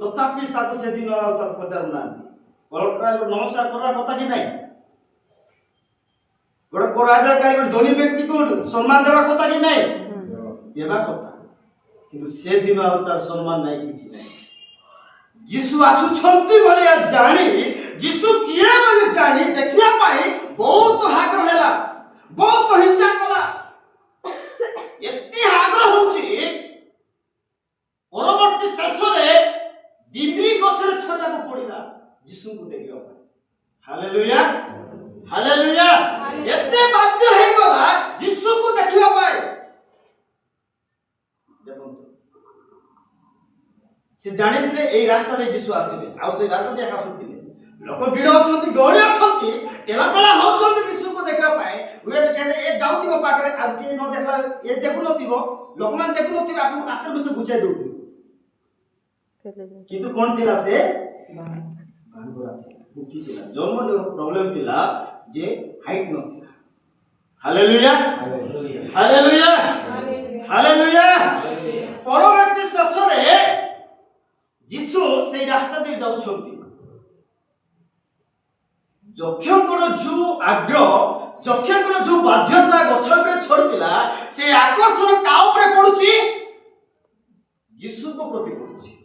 तथापि ताको सेदिन ଆଉ ତାକୁ ପଚାରୁନାହାନ୍ତି ପଲଟରା ନମସ୍କାର କରିବା କଥା କି ନାହିଁ ଗୋଟେ ପରାଜୟକାରୀ ଗୋଟେ ଧନୀ ବ୍ୟକ୍ତିକୁ ସମ୍ମାନ ଦେବା କଥା କି ନାହିଁ ଦେବା କଥା କିନ୍ତୁ ସେଦିନ ଆଉ ତାର ସମ୍ମାନ ନାହିଁ କିଛି ନାହିଁ ଯୀଶୁ ଆସୁଛନ୍ତି ବୋଲି ଜାଣି ଯୀଶୁ କିଏ ବୋଲି ଜାଣି ଦେଖିବା ପାଇଁ ବହୁତ ଆଗ୍ରହ ହେଲା ବହୁତ ଇଚ୍ଛା କଲା ଏତେ ଆଗ୍ରହ ହଉଛି ପରବର୍ତ୍ତୀ ଶେଷରେ डिग्री गछरे छड़ाको पड़िला यीशुको देखियो हालेलुया हालेलुया एते बाध्य हे गला यीशुको देखियो पाए देखो से जानिथिले एई रास्ता रे यीशु आसीबे आ से रास्ता दे आसुथिले लोक भीड़ अछंती गळी अछंती टेलापेला होछंती यीशुको देखियो पाए हुए कहते ए जाउतिबो पाकरे आ के न देखला ए देखु नथिबो लोकमान देखु नथिबे आपन आकर में बुझाई देउथि किंतु कौन थिला से भांगुरा थिला बुकी थिला जन्म जो प्रॉब्लम थिला जे हाइट न थिला हालेलुया हालेलुया हालेलुया परवर्ती शशरे यीशु से रास्ता दे जाउ छथि जक्षकर जो आग्रह जक्षकर जो बाध्यता गछ ऊपर छोड़तिला से आकर्षण का ऊपर पडुची यीशु को प्रति पडुची